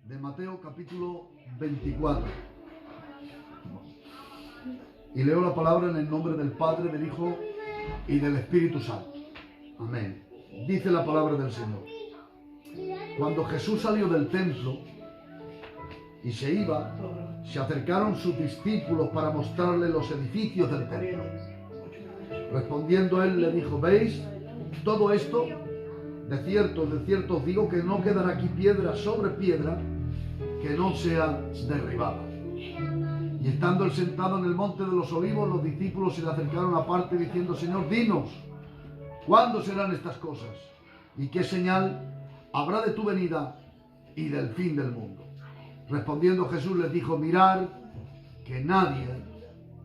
de Mateo capítulo 24. Y leo la palabra en el nombre del Padre, del Hijo y del Espíritu Santo. Amén. Dice la palabra del Señor. Cuando Jesús salió del templo y se iba, se acercaron sus discípulos para mostrarle los edificios del templo. Respondiendo él le dijo: ¿veis todo esto? De cierto os digo que no quedará aquí piedra sobre piedra que no sea derribada. Y estando él sentado en el monte de los olivos, los discípulos se le acercaron aparte diciendo: Señor, dinos, ¿cuándo serán estas cosas? ¿Y qué señal habrá de tu venida y del fin del mundo? Respondiendo Jesús les dijo: mirad que nadie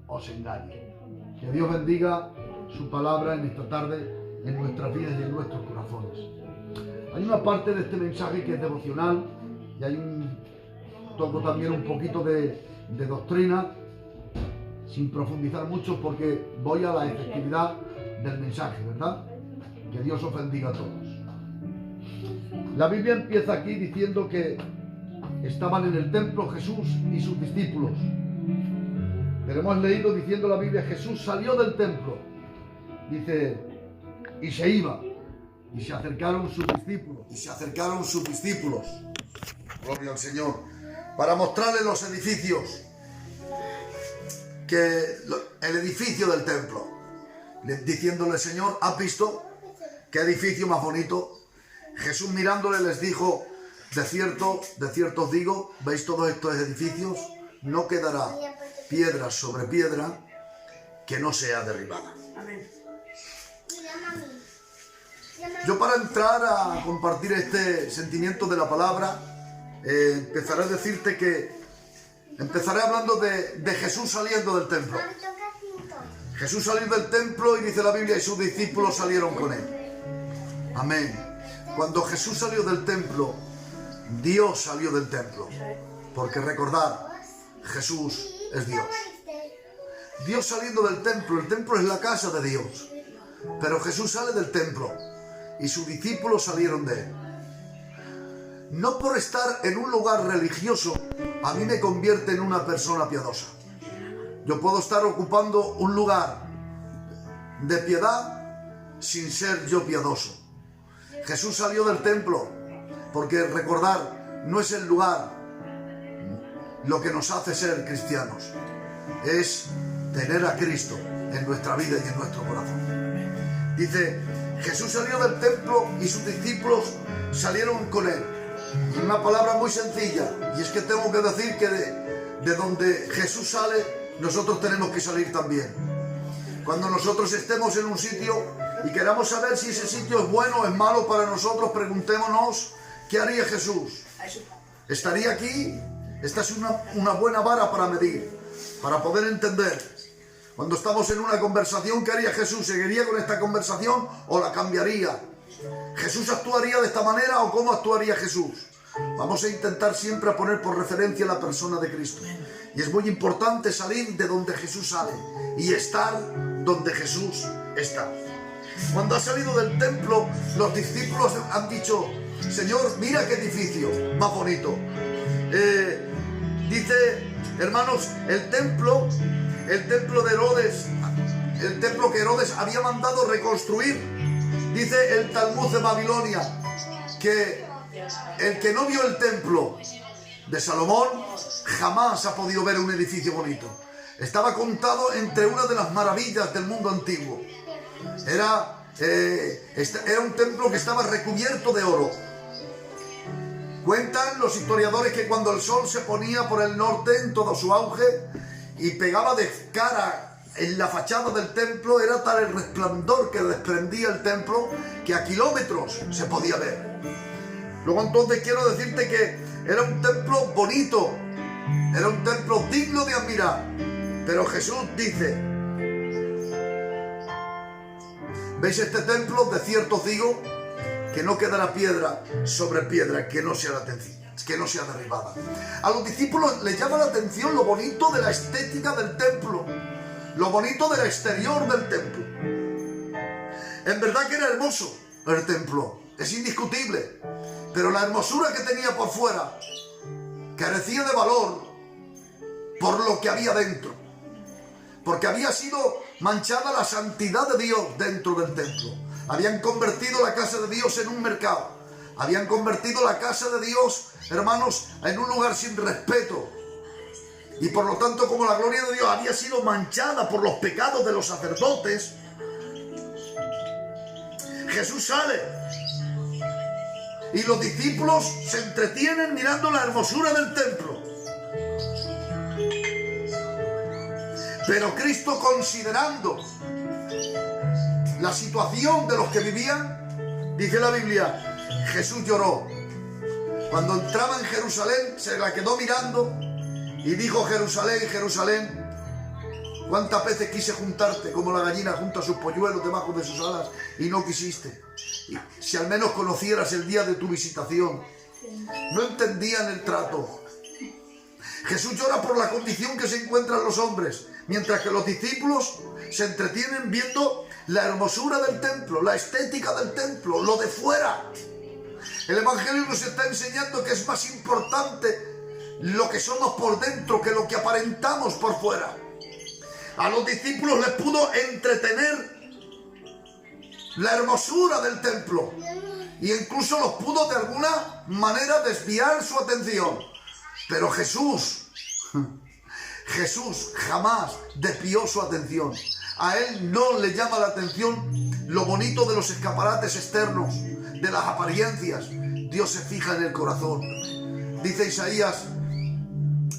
os engañe. Que Dios bendiga su palabra en esta tarde, en nuestras vidas y en nuestros corazones. Hay una parte de este mensaje que es devocional y hay toco también un poquito de doctrina, sin profundizar mucho porque voy a la efectividad del mensaje, ¿verdad? Que Dios os bendiga a todos. La Biblia empieza aquí diciendo que estaban en el templo Jesús y sus discípulos. Pero hemos leído diciendo la Biblia: Jesús salió del templo, dice, y se iba, y se acercaron sus discípulos. Gloria al Señor. Para mostrarle los edificios, el edificio del templo, diciéndole: Señor, ¿has visto qué edificio más bonito? Jesús mirándole les dijo: de cierto os digo, ¿veis todos estos edificios? No quedará piedra sobre piedra que no sea derribada. Amén. Yo, para entrar a compartir este sentimiento de la palabra, empezaré hablando de Jesús saliendo del templo. Jesús salió del templo y dice la Biblia: y sus discípulos salieron con él. Amén. Cuando Jesús salió del templo, Dios salió del templo. Porque recordad, Jesús es Dios. Dios saliendo del templo, el templo es la casa de Dios. Pero Jesús sale del templo y sus discípulos salieron de él. No por estar en un lugar religioso a mí me convierte en una persona piadosa. Yo puedo estar ocupando un lugar de piedad sin ser yo piadoso. Jesús salió del templo porque, recordar, no es el lugar lo que nos hace ser cristianos. Es tener a Cristo en nuestra vida y en nuestro corazón. Dice: Jesús salió del templo y sus discípulos salieron con él. Y una palabra muy sencilla, y es que tengo que decir que de donde Jesús sale, nosotros tenemos que salir también. Cuando nosotros estemos en un sitio y queramos saber si ese sitio es bueno o es malo para nosotros, preguntémonos: ¿qué haría Jesús? ¿Estaría aquí? Esta es una buena vara para medir, para poder entender. Cuando estamos en una conversación, ¿qué haría Jesús? ¿Seguiría con esta conversación o la cambiaría? ¿Jesús actuaría de esta manera o cómo actuaría Jesús? Vamos a intentar siempre poner por referencia a la persona de Cristo. Y es muy importante salir de donde Jesús sale y estar donde Jesús está. Cuando ha salido del templo, los discípulos han dicho: Señor, mira qué edificio más bonito. Dice, hermanos, el templo de Herodes, el templo que Herodes había mandado reconstruir, dice el Talmud de Babilonia, que el que no vio el templo de Salomón jamás ha podido ver un edificio bonito. Estaba contado entre una de las maravillas del mundo antiguo. Era un templo que estaba recubierto de oro. Cuentan los historiadores que cuando el sol se ponía por el norte en todo su auge y pegaba de cara en la fachada del templo, era tal el resplandor que desprendía el templo que a kilómetros se podía ver. Luego, entonces, quiero decirte que era un templo bonito, era un templo digno de admirar. Pero Jesús dice: ¿veis este templo? De cierto os digo que no quedará piedra sobre piedra que no sea derribada. A los discípulos les llama la atención lo bonito de la estética del templo, lo bonito del exterior del templo. En verdad que era hermoso el templo, es indiscutible, pero la hermosura que tenía por fuera carecía de valor por lo que había dentro, porque había sido manchada la santidad de Dios dentro del templo. Habían convertido la casa de Dios en un mercado. Habían convertido la casa de Dios, hermanos, en un lugar sin respeto. Y por lo tanto, como la gloria de Dios había sido manchada por los pecados de los sacerdotes, Jesús sale y los discípulos se entretienen mirando la hermosura del templo. Pero Cristo, considerando la situación de los que vivían, dice la Biblia, Jesús lloró. Cuando entraba en Jerusalén, se la quedó mirando y dijo: Jerusalén, Jerusalén, cuántas veces quise juntarte como la gallina junta sus polluelos debajo de sus alas y no quisiste. Y si al menos conocieras el día de tu visitación. No entendían el trato. Jesús llora por la condición que se encuentran los hombres, mientras que los discípulos se entretienen viendo la hermosura del templo, la estética del templo, lo de fuera. El Evangelio nos está enseñando que es más importante lo que somos por dentro que lo que aparentamos por fuera. A los discípulos les pudo entretener la hermosura del templo y incluso los pudo de alguna manera desviar su atención. Pero Jesús jamás desvió su atención. A él no le llama la atención lo bonito de los escaparates externos, de las apariencias. Dios se fija en el corazón. Dice Isaías: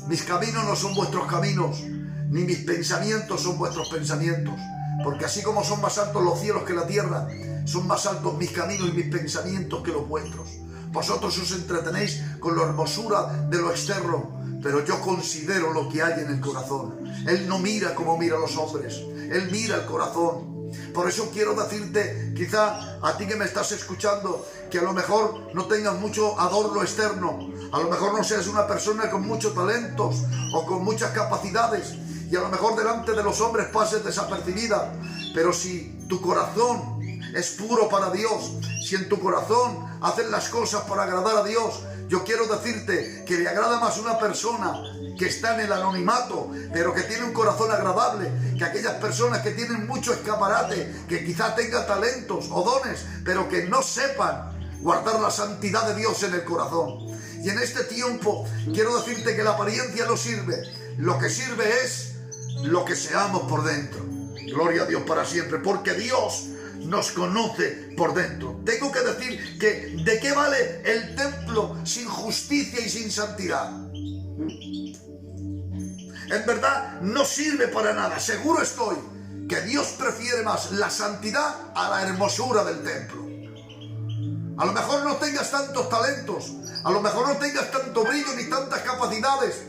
mis caminos no son vuestros caminos, ni mis pensamientos son vuestros pensamientos. Porque así como son más altos los cielos que la tierra, son más altos mis caminos y mis pensamientos que los vuestros. Vosotros os entretenéis con la hermosura de lo externo, pero yo considero lo que hay en el corazón. Él no mira como miran los hombres, Él mira el corazón. Por eso quiero decirte, quizá a ti que me estás escuchando, que a lo mejor no tengas mucho adorno externo, a lo mejor no seas una persona con muchos talentos o con muchas capacidades, y a lo mejor delante de los hombres pases desapercibida, pero si tu corazón es puro para Dios, si en tu corazón haces las cosas para agradar a Dios, yo quiero decirte que le agrada más una persona que está en el anonimato, pero que tiene un corazón agradable, que aquellas personas que tienen mucho escaparate, que quizá tengan talentos o dones, pero que no sepan guardar la santidad de Dios en el corazón. Y en este tiempo quiero decirte que la apariencia no sirve. Lo que sirve es lo que seamos por dentro. Gloria a Dios para siempre, porque Dios nos conoce por dentro. Tengo que decir que ¿de qué vale el templo sin justicia y sin santidad? En verdad no sirve para nada. Seguro estoy que Dios prefiere más la santidad a la hermosura del templo. A lo mejor no tengas tantos talentos, a lo mejor no tengas tanto brillo ni tantas capacidades,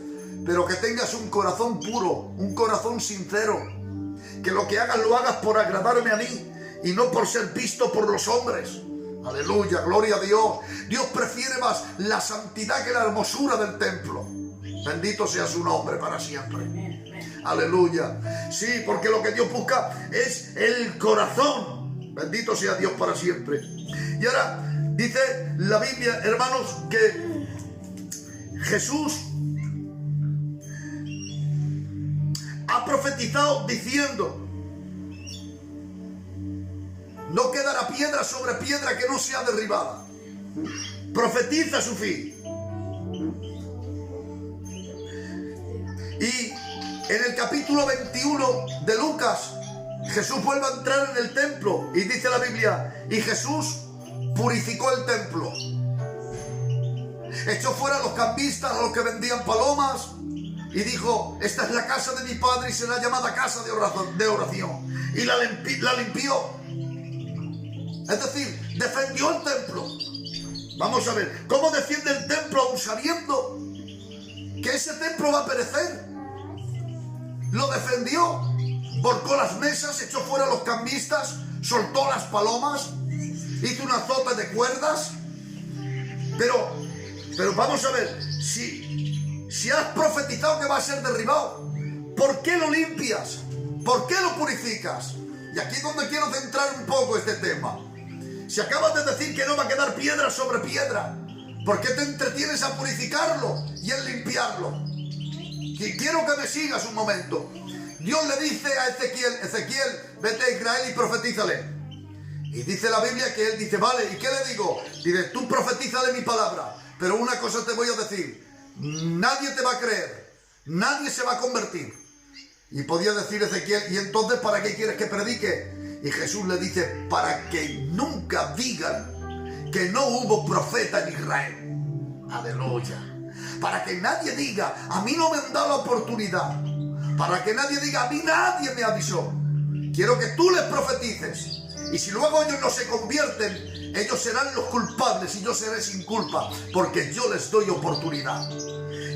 pero que tengas un corazón puro, un corazón sincero, que lo que hagas lo hagas por agradarme a mí y no por ser visto por los hombres. Aleluya, gloria a Dios. Dios prefiere más la santidad que la hermosura del templo. Bendito sea su nombre para siempre. Aleluya. Sí, porque lo que Dios busca es el corazón. Bendito sea Dios para siempre. Y ahora dice la Biblia, hermanos, que Jesús ha profetizado diciendo: no quedará piedra sobre piedra que no sea derribada. Profetiza su fin. Y en el capítulo 21 de Lucas, Jesús vuelve a entrar en el templo y dice la Biblia: y Jesús purificó el templo. Echó fuera a los cambistas, a los que vendían palomas, y dijo: esta es la casa de mi Padre y será llamada casa de oración. Y la limpió. Es decir, defendió el templo. Vamos a ver, ¿cómo defiende el templo aún sabiendo que ese templo va a perecer? Lo defendió, volcó las mesas, echó fuera a los cambistas, soltó las palomas, hizo un azote de cuerdas. Pero vamos a ver, si has profetizado que va a ser derribado, ¿por qué lo limpias? ¿Por qué lo purificas? Y aquí es donde quiero centrar un poco este tema. Si acabas de decir que no va a quedar piedra sobre piedra, ¿Por qué te entretienes a purificarlo y en limpiarlo? Y quiero que me sigas un momento. Dios le dice a Ezequiel, vete a Israel y profetízale. Y dice la Biblia que él dice, vale, ¿y qué le digo? Dice, tú profetízale mi palabra, pero una cosa te voy a decir, nadie te va a creer, nadie se va a convertir. Y podía decir Ezequiel, ¿y entonces para qué quieres que predique? Y Jesús le dice, para que nunca digan que no hubo profeta en Israel. Aleluya. Para que nadie diga, a mí no me han dado la oportunidad. Para que nadie diga, a mí nadie me avisó. Quiero que tú les profetices. Y si luego ellos no se convierten, ellos serán los culpables y yo seré sin culpa, porque yo les doy oportunidad.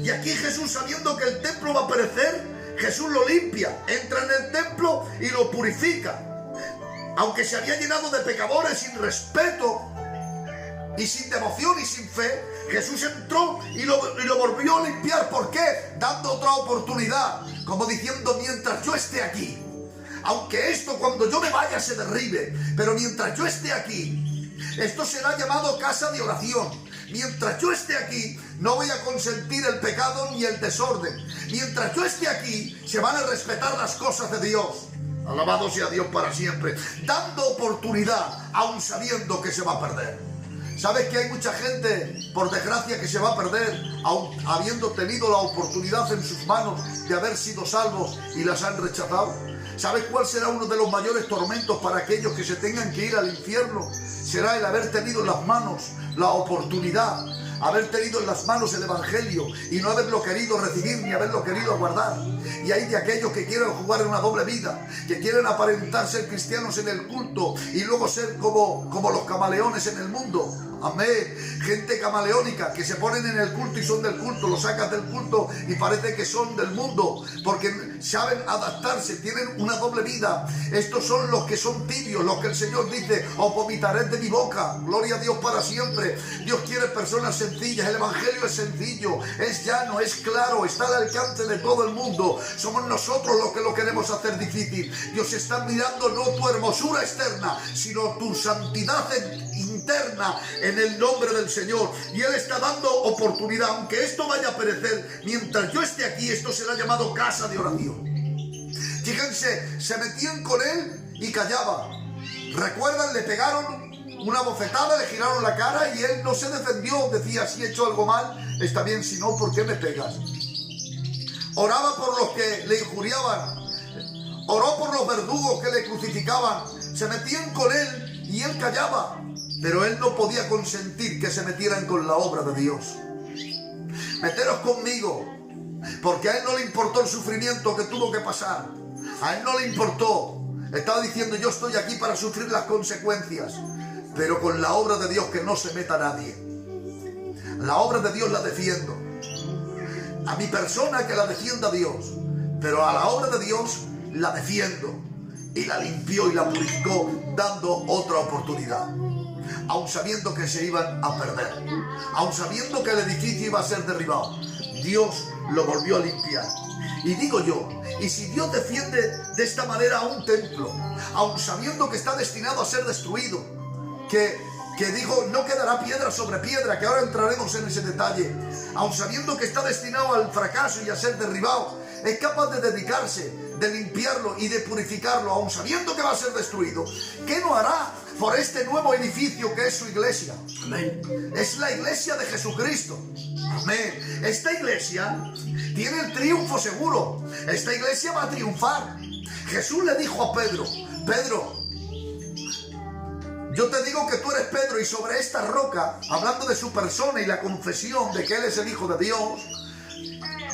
Y aquí Jesús, sabiendo que el templo va a perecer, Jesús lo limpia, entra en el templo y lo purifica. Aunque se había llenado de pecadores sin respeto y sin devoción y sin fe, Jesús entró y lo volvió a limpiar. ¿Por qué? Dando otra oportunidad, como diciendo, mientras yo esté aquí, aunque esto cuando yo me vaya se derribe, pero mientras yo esté aquí, esto será llamado casa de oración. Mientras yo esté aquí, no voy a consentir el pecado ni el desorden. Mientras yo esté aquí, se van a respetar las cosas de Dios. Alabado sea Dios para siempre. Dando oportunidad, aun sabiendo que se va a perder. ¿Sabes que hay mucha gente, por desgracia, que se va a perder, aun habiendo tenido la oportunidad en sus manos de haber sido salvos y las han rechazado? ¿Sabes cuál será uno de los mayores tormentos para aquellos que se tengan que ir al infierno? Será el haber tenido en las manos la oportunidad, haber tenido en las manos el Evangelio y no haberlo querido recibir ni haberlo querido guardar. Y hay de aquellos que quieren jugar en una doble vida, que quieren aparentar ser cristianos en el culto y luego ser como los camaleones en el mundo. Amén. Gente camaleónica que se ponen en el culto y son del culto, lo sacas del culto y parece que son del mundo, porque saben adaptarse, tienen una doble vida. Estos son los que son tibios, los que el Señor dice, os vomitaré de mi boca. Gloria a Dios para siempre. Dios quiere personas sencillas. El Evangelio es sencillo, es llano, es claro, está al alcance de todo el mundo. Somos nosotros los que lo queremos hacer difícil. Dios está mirando no tu hermosura externa, sino tu santidad interna, en el nombre del Señor. Y Él está dando oportunidad, aunque esto vaya a perecer, mientras yo esté aquí, esto será llamado casa de oración. Fíjense, se metían con Él y callaba. Recuerdan, le pegaron una bofetada, le giraron la cara y Él no se defendió. Decía, si he hecho algo mal, está bien, si no, ¿por qué me pegas? Oraba por los que le injuriaban, oró por los verdugos que le crucificaban. Se metían con Él y Él callaba. Pero Él no podía consentir que se metieran con la obra de Dios. Meteros conmigo, porque a Él no le importó el sufrimiento que tuvo que pasar. A Él no le importó. Estaba diciendo, yo estoy aquí para sufrir las consecuencias, pero con la obra de Dios que no se meta nadie. La obra de Dios la defiendo. A mi persona que la defienda Dios, pero a la obra de Dios la defiendo. Y la limpió y la purificó, dando otra oportunidad. Aun sabiendo que se iban a perder, aun sabiendo que el edificio iba a ser derribado, Dios lo volvió a limpiar. Y digo yo, y si Dios defiende de esta manera a un templo, aun sabiendo que está destinado a ser destruido, que dijo, no quedará piedra sobre piedra, que ahora entraremos en ese detalle, aun sabiendo que está destinado al fracaso y a ser derribado, es capaz de dedicarse, de limpiarlo y de purificarlo, aun sabiendo que va a ser destruido. ¿Qué no hará por este nuevo edificio que es su iglesia? Amén. Es la iglesia de Jesucristo. Amén. Esta iglesia tiene el triunfo seguro. Esta iglesia va a triunfar. Jesús le dijo a Pedro, Pedro, yo te digo que tú eres Pedro, y sobre esta roca, hablando de su persona y la confesión de que Él es el Hijo de Dios,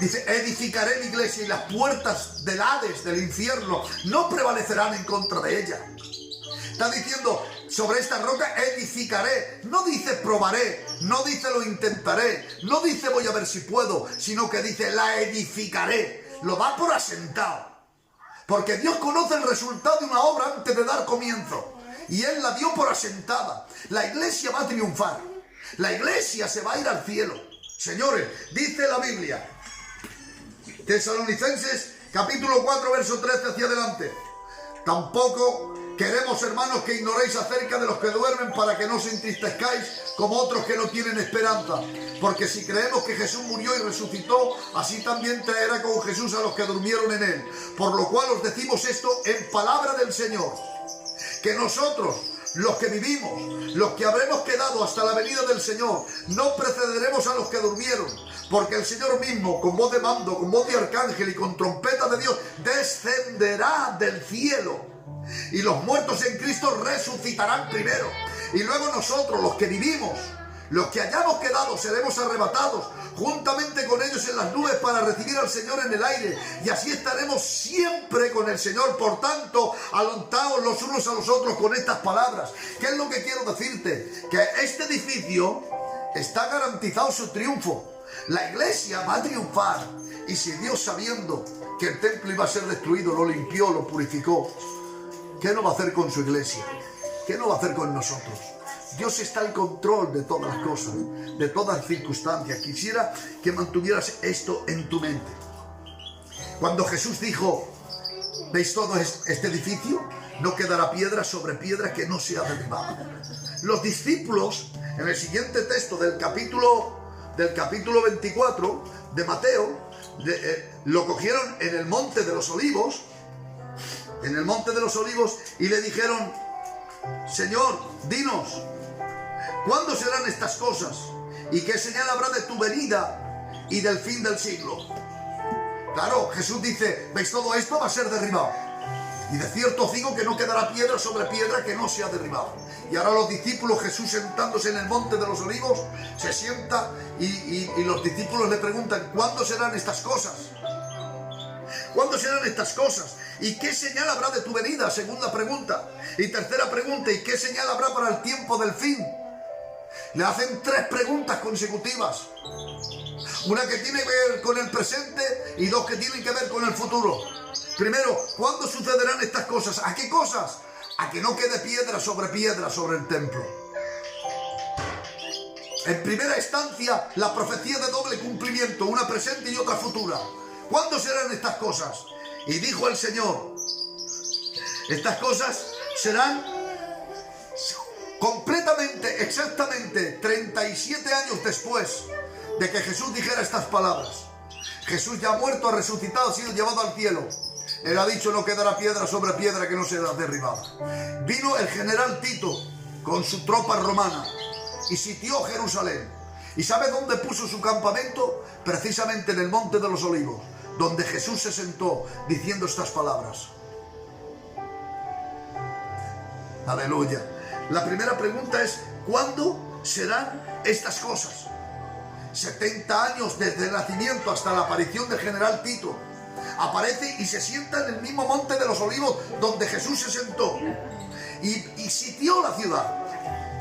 dice, edificaré mi iglesia y las puertas del Hades, del infierno, no prevalecerán en contra de ella. Está diciendo, sobre esta roca edificaré. No dice probaré, no dice lo intentaré, no dice voy a ver si puedo, sino que dice la edificaré. Lo da por asentado. Porque Dios conoce el resultado de una obra antes de dar comienzo. Y Él la dio por asentada. La iglesia va a triunfar. La iglesia se va a ir al cielo. Señores, dice la Biblia, Tesalonicenses capítulo 4, verso 13 hacia adelante. Tampoco Queremos, hermanos, que ignoréis acerca de los que duermen para que no os entristezcáis como otros que no tienen esperanza. Porque si creemos que Jesús murió y resucitó, así también traerá con Jesús a los que durmieron en él. Por lo cual os decimos esto en palabra del Señor, que nosotros, los que vivimos, los que habremos quedado hasta la venida del Señor, no precederemos a los que durmieron, porque el Señor mismo, con voz de mando, con voz de arcángel y con trompeta de Dios, descenderá del cielo, y los muertos en Cristo resucitarán primero, y luego nosotros, los que vivimos, los que hayamos quedado, seremos arrebatados juntamente con ellos en las nubes para recibir al Señor en el aire, y así estaremos siempre con el Señor. Por tanto, alentaos los unos a los otros con estas palabras. ¿Qué es lo que quiero decirte? Que este edificio está garantizado su triunfo. La iglesia va a triunfar, y si Dios, sabiendo que el templo iba a ser destruido, lo limpió, lo purificó, ¿qué no va a hacer con su iglesia? ¿Qué no va a hacer con nosotros? Dios está al control de todas las cosas, de todas las circunstancias. Quisiera que mantuvieras esto en tu mente. Cuando Jesús dijo, ¿veis todo este edificio? No quedará piedra sobre piedra que no sea derribada. Los discípulos, en el siguiente texto del capítulo 24 de Mateo, lo cogieron en el Monte de los Olivos, y le dijeron, Señor, dinos, ¿cuándo serán estas cosas? ¿Y qué señal habrá de tu venida y del fin del siglo? Claro, Jesús dice, ¿veis todo esto? Va a ser derribado. Y de cierto os digo que no quedará piedra sobre piedra que no sea derribado. Y ahora los discípulos, Jesús sentándose en el Monte de los Olivos, se sienta y los discípulos le preguntan, ¿cuándo serán estas cosas? ¿Cuándo serán estas cosas? ¿Y qué señal habrá de tu venida? Segunda pregunta. Y tercera pregunta, ¿y qué señal habrá para el tiempo del fin? Le hacen 3 preguntas consecutivas. Una que tiene que ver con el presente y 2 que tienen que ver con el futuro. Primero, ¿cuándo sucederán estas cosas? ¿A qué cosas? A que no quede piedra sobre el templo. En primera instancia, la profecía de doble cumplimiento, una presente y otra futura. ¿Cuándo serán estas cosas? Y dijo el Señor, estas cosas serán completamente, exactamente 37 años después de que Jesús dijera estas palabras. Jesús ya muerto, ha resucitado, ha sido llevado al cielo. Él ha dicho, no quedará piedra sobre piedra que no será derribada. Vino el general Tito con su tropa romana y sitió Jerusalén. ¿Y sabe dónde puso su campamento? Precisamente en el Monte de los Olivos, donde Jesús se sentó diciendo estas palabras. Aleluya. La primera pregunta es, ¿cuándo serán estas cosas? 70 años desde el nacimiento hasta la aparición del general Tito. Aparece y se sienta en el mismo Monte de los Olivos donde Jesús se sentó y sitió la ciudad.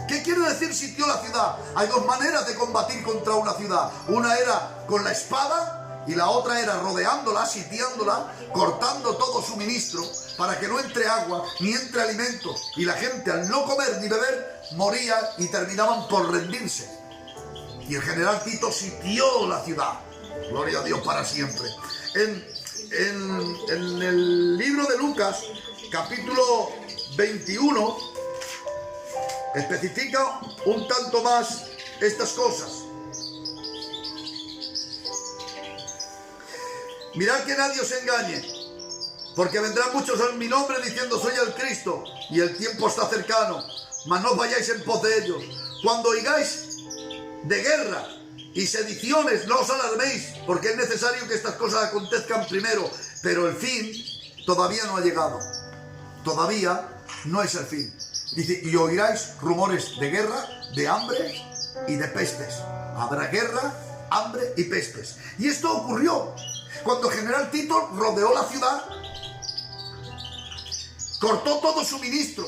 ¿Qué quiere decir sitió la ciudad? Hay 2 maneras de combatir contra una ciudad. Una era con la espada y la otra era rodeándola, sitiándola, cortando todo suministro para que no entre agua ni entre alimentos. Y la gente, al no comer ni beber, moría y terminaban por rendirse. Y el general Tito sitió la ciudad. Gloria a Dios para siempre. En el libro de Lucas, capítulo 21, especifica un tanto más estas cosas. Mirad que nadie os engañe, porque vendrán muchos en mi nombre diciendo soy el Cristo, y el tiempo está cercano, mas no vayáis en pos de ellos. Cuando oigáis de guerra y sediciones, no os alarméis, porque es necesario que estas cosas acontezcan primero, pero el fin todavía no ha llegado. Todavía no es el fin. Dice, y oiráis rumores de guerra, de hambre y de pestes. Habrá guerra, hambre y pestes. Y esto ocurrió cuando el general Tito rodeó la ciudad, cortó todo suministro.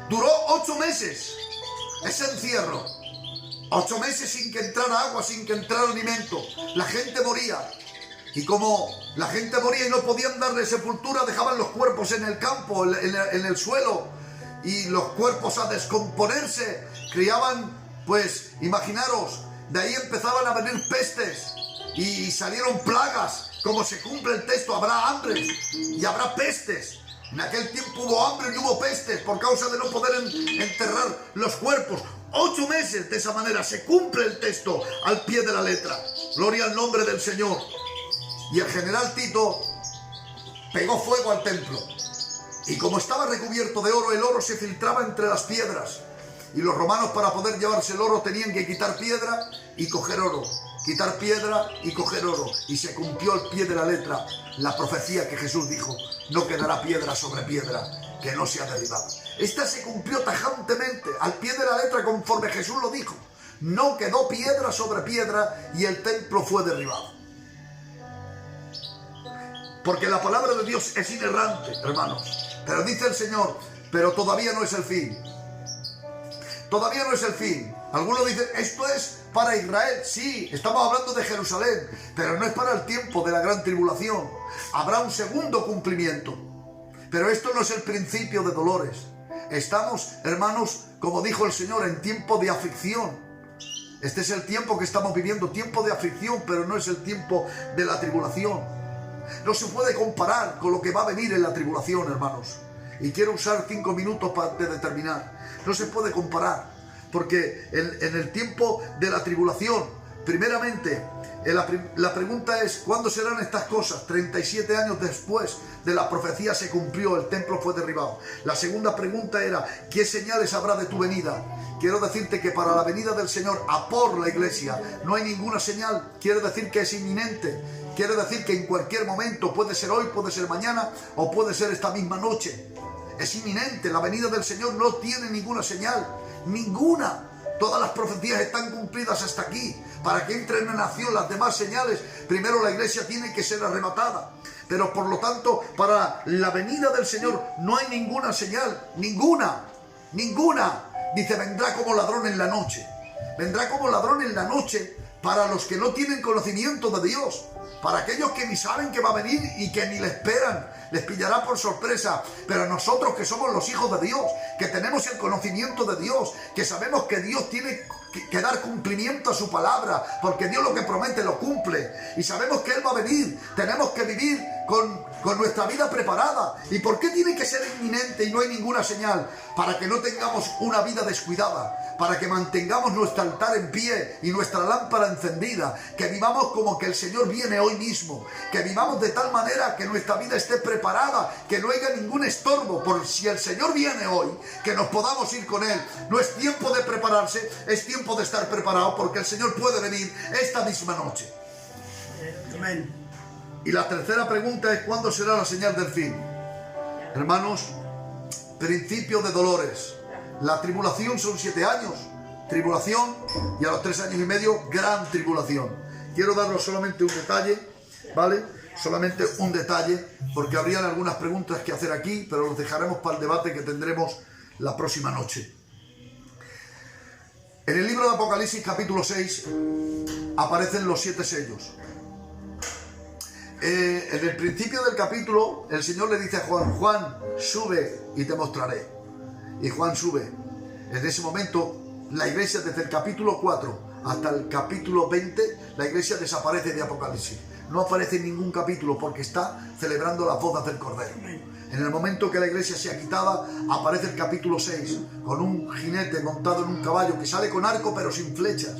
Duró 8 meses ese encierro. 8 meses sin que entrara agua, sin que entrara alimento. La gente moría. Y como la gente moría y no podían darle sepultura, dejaban los cuerpos en el campo, en el suelo. Y los cuerpos a descomponerse. Criaban, pues, imaginaros, de ahí empezaban a venir pestes. Y salieron plagas. Como se cumple el texto, habrá hambre y habrá pestes. En aquel tiempo hubo hambre y hubo pestes por causa de no poder enterrar los cuerpos. 8 meses de esa manera. Se cumple el texto al pie de la letra. Gloria al nombre del Señor. Y el general Tito pegó fuego al templo. Y como estaba recubierto de oro, el oro se filtraba entre las piedras. Y los romanos, para poder llevarse el oro, tenían que quitar piedra y coger oro. Quitar piedra y coger oro. Y se cumplió al pie de la letra la profecía que Jesús dijo: no quedará piedra sobre piedra que no sea derribada. Esta se cumplió tajantemente al pie de la letra conforme Jesús lo dijo. No quedó piedra sobre piedra y el templo fue derribado. Porque la palabra de Dios es inerrante, hermanos. Pero dice el Señor, pero todavía no es el fin. Todavía no es el fin. Algunos dicen, esto es para Israel. Sí, estamos hablando de Jerusalén, pero no es para el tiempo de la gran tribulación. Habrá un segundo cumplimiento. Pero esto no es el principio de dolores. Estamos, hermanos, como dijo el Señor, en tiempo de aflicción. Este es el tiempo que estamos viviendo, tiempo de aflicción, pero no es el tiempo de la tribulación. No se puede comparar con lo que va a venir en la tribulación, hermanos. Y quiero usar 5 minutos para terminar. No se puede comparar, porque en el tiempo de la tribulación, primeramente, la pregunta es, ¿cuándo serán estas cosas? 37 años después de la profecía se cumplió, el templo fue derribado. La segunda pregunta era, ¿qué señales habrá de tu venida? Quiero decirte que para la venida del Señor a por la iglesia no hay ninguna señal. Quiere decir que es inminente. Quiere decir que en cualquier momento, puede ser hoy, puede ser mañana o puede ser esta misma noche. Es inminente, la venida del Señor no tiene ninguna señal, ninguna. Todas las profecías están cumplidas hasta aquí. Para que entren en acción las demás señales, primero la iglesia tiene que ser arrebatada. Pero por lo tanto, para la venida del Señor no hay ninguna señal, ninguna. Dice, vendrá como ladrón en la noche. Vendrá como ladrón en la noche para los que no tienen conocimiento de Dios. Para aquellos que ni saben que va a venir y que ni le esperan, les pillará por sorpresa. Pero nosotros que somos los hijos de Dios, que tenemos el conocimiento de Dios, que sabemos que Dios tiene que dar cumplimiento a su palabra, porque Dios lo que promete lo cumple, y sabemos que Él va a venir, tenemos que vivir con nuestra vida preparada. ¿Y por qué tiene que ser inminente y no hay ninguna señal? Para que no tengamos una vida descuidada, para que mantengamos nuestro altar en pie y nuestra lámpara encendida, que vivamos como que el Señor viene hoy mismo, que vivamos de tal manera que nuestra vida esté preparada, que no haya ningún estorbo, por si el Señor viene hoy, que nos podamos ir con Él. No es tiempo de prepararse, es tiempo de estar preparado, porque el Señor puede venir esta misma noche. Amén. Y la tercera pregunta es, ¿cuándo será la señal del fin? Hermanos, principio de dolores. La tribulación son 7 años, tribulación, y a los 3 años y medio, gran tribulación. Quiero daros solamente un detalle, ¿vale? Solamente un detalle, porque habrían algunas preguntas que hacer aquí, pero los dejaremos para el debate que tendremos la próxima noche. En el libro de Apocalipsis, capítulo 6, aparecen los 7 sellos. En el principio del capítulo, el Señor le dice a Juan, Juan, sube y te mostraré. Y Juan sube. En ese momento, la iglesia, desde el capítulo 4 hasta el capítulo 20, la iglesia desaparece de Apocalipsis. No aparece en ningún capítulo porque está celebrando las bodas del Cordero. En el momento que la iglesia sea quitada, aparece el capítulo 6, con un jinete montado en un caballo que sale con arco pero sin flechas.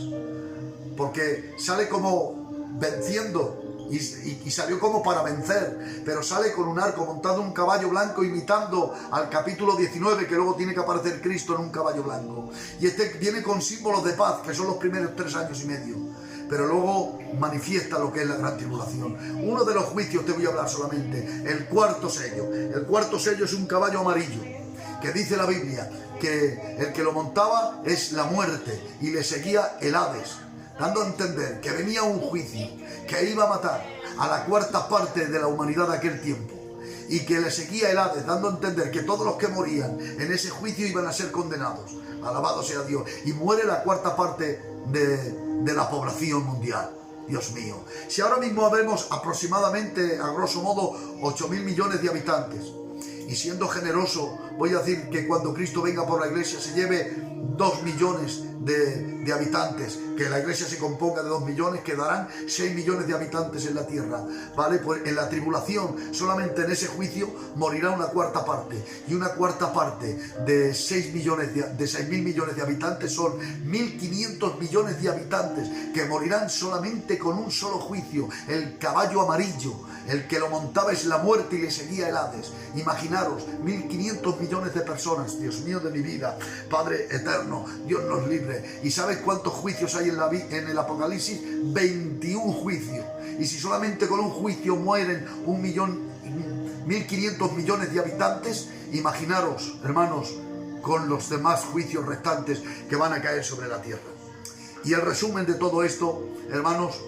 Porque sale como venciendo. Y salió como para vencer, pero sale con un arco montado en un caballo blanco, imitando al capítulo 19, que luego tiene que aparecer Cristo en un caballo blanco. Y este viene con símbolos de paz, que son los primeros 3 años y medio, pero luego manifiesta lo que es la gran tribulación. Uno de los juicios te voy a hablar solamente, el cuarto sello. El cuarto sello es un caballo amarillo, que dice la Biblia que el que lo montaba es la muerte y le seguía el Hades, dando a entender que venía un juicio que iba a matar a la 1/4 parte de la humanidad de aquel tiempo, y que le seguía el Hades, dando a entender que todos los que morían en ese juicio iban a ser condenados. Alabado sea Dios. Y muere la 1/4 parte de la población mundial. Dios mío. Si ahora mismo vemos aproximadamente, a grosso modo, 8.000 millones de habitantes, y siendo generoso, voy a decir que cuando Cristo venga por la iglesia se lleve 2 millones de habitantes, que la iglesia se componga de 2 millones, quedarán 6 millones de habitantes en la tierra, ¿vale? Pues en la tribulación, solamente en ese juicio morirá una cuarta parte, y una cuarta parte de 6.000 millones de habitantes son 1.500 millones de habitantes que morirán solamente con un solo juicio, el caballo amarillo. El que lo montaba es la muerte y le seguía el Hades. Imaginaros, 1.500 millones de personas. Dios mío de mi vida, Padre eterno, Dios nos libre. ¿Y sabes cuántos juicios hay en el Apocalipsis? 21 juicios. Y si solamente con un juicio mueren 1.500 millones de habitantes, imaginaros, hermanos, con los demás juicios restantes que van a caer sobre la tierra. Y el resumen de todo esto, hermanos,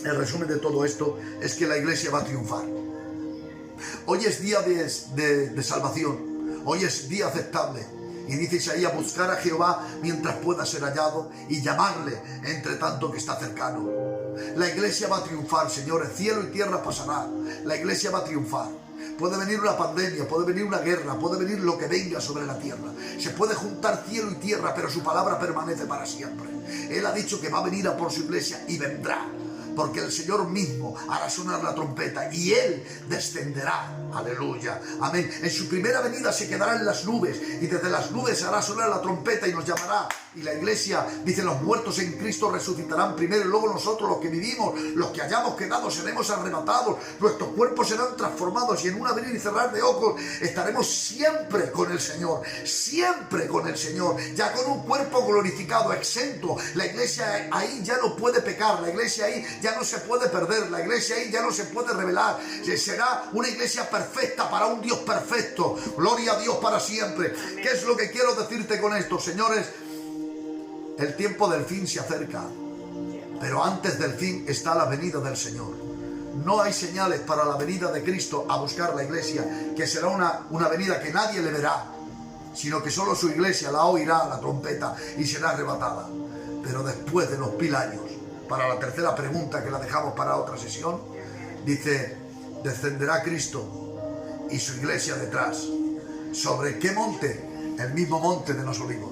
el resumen de todo esto es que la iglesia va a triunfar. Hoy es día de salvación. Hoy es día aceptable. Y dice Isaías: buscar a Jehová mientras pueda ser hallado y llamarle entre tanto que está cercano. La iglesia va a triunfar, señores. Cielo y tierra pasará. La iglesia va a triunfar. Puede venir una pandemia, puede venir una guerra, puede venir lo que venga sobre la tierra. Se puede juntar cielo y tierra, pero su palabra permanece para siempre. Él ha dicho que va a venir a por su iglesia y vendrá. Porque el Señor mismo hará sonar la trompeta y Él descenderá. Aleluya, amén. En su primera venida se quedará en las nubes y desde las nubes hará sonar la trompeta y nos llamará. Y la iglesia dice: los muertos en Cristo resucitarán primero y luego nosotros, los que vivimos, los que hayamos quedado, seremos arrebatados. Nuestros cuerpos serán transformados y en un abrir y cerrar de ojos estaremos siempre con el Señor. Siempre con el Señor, ya con un cuerpo glorificado, exento. La iglesia ahí ya no puede pecar, la iglesia ahí ya no se puede perder, la iglesia ahí ya no se puede rebelar. Será una iglesia perfecta para un Dios perfecto. Gloria a Dios para siempre. ¿Qué es lo que quiero decirte con esto, señores? El tiempo del fin se acerca, pero antes del fin está la venida del Señor. No hay señales para la venida de Cristo a buscar la iglesia, que será una venida que nadie le verá, sino que solo su iglesia la oirá, la trompeta, y será arrebatada. Pero después de los 1000 años, para la tercera pregunta que la dejamos para otra sesión, dice: descenderá Cristo y su iglesia detrás. ¿Sobre qué monte? El mismo monte de los Olivos,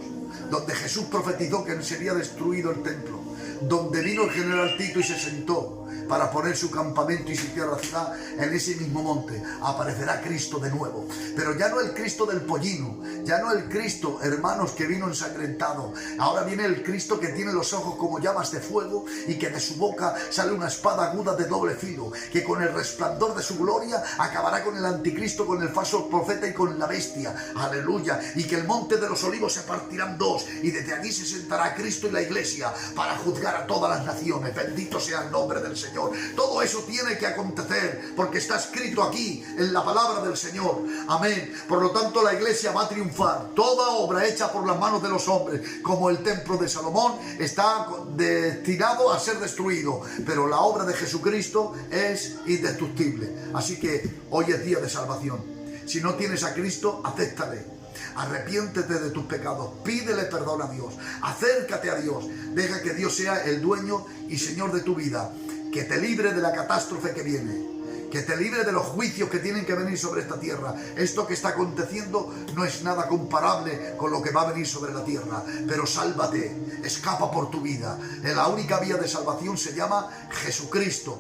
donde Jesús profetizó que sería destruido el templo, donde vino el general Tito y se sentó para poner su campamento y sitiar la ciudad. En ese mismo monte aparecerá Cristo de nuevo, pero ya no el Cristo del pollino, ya no el Cristo, hermanos, que vino ensangrentado. Ahora viene el Cristo que tiene los ojos como llamas de fuego y que de su boca sale una espada aguda de doble filo, que con el resplandor de su gloria acabará con el anticristo, con el falso profeta y con la bestia. Aleluya. Y que el monte de los Olivos se partirá en dos y desde allí se sentará Cristo y la iglesia para juzgar a todas las naciones. Bendito sea el nombre del Señor. Todo eso tiene que acontecer porque está escrito aquí en la palabra del Señor. Amén. Por lo tanto, la iglesia va a triunfar. Toda obra hecha por las manos de los hombres, como el templo de Salomón, está destinado a ser destruido, pero la obra de Jesucristo es indestructible. Así que hoy es día de salvación. Si no tienes a Cristo, acéptale. Arrepiéntete de tus pecados, pídele perdón a Dios, acércate a Dios, deja que Dios sea el dueño y Señor de tu vida, que te libre de la catástrofe que viene, que te libre de los juicios que tienen que venir sobre esta tierra. Esto que está aconteciendo no es nada comparable con lo que va a venir sobre la tierra, pero sálvate, escapa por tu vida. La única vía de salvación se llama Jesucristo,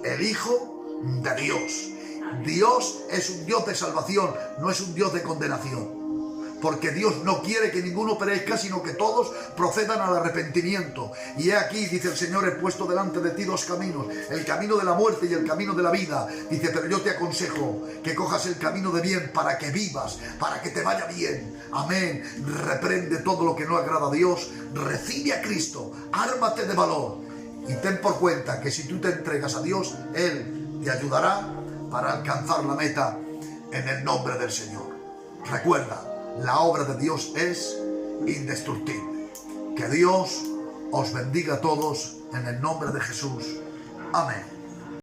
el Hijo de Dios. Dios es un Dios de salvación, no es un Dios de condenación. Porque Dios no quiere que ninguno perezca, sino que todos procedan al arrepentimiento. Y he aquí, dice el Señor, he puesto delante de ti 2 caminos, el camino de la muerte y el camino de la vida. Dice, pero yo te aconsejo que cojas el camino de bien para que vivas, para que te vaya bien. Amén. Reprende todo lo que no agrada a Dios, recibe a Cristo, ármate de valor y ten por cuenta que si tú te entregas a Dios, Él te ayudará para alcanzar la meta en el nombre del Señor. Recuerda, la obra de Dios es indestructible. Que Dios os bendiga a todos en el nombre de Jesús. Amén.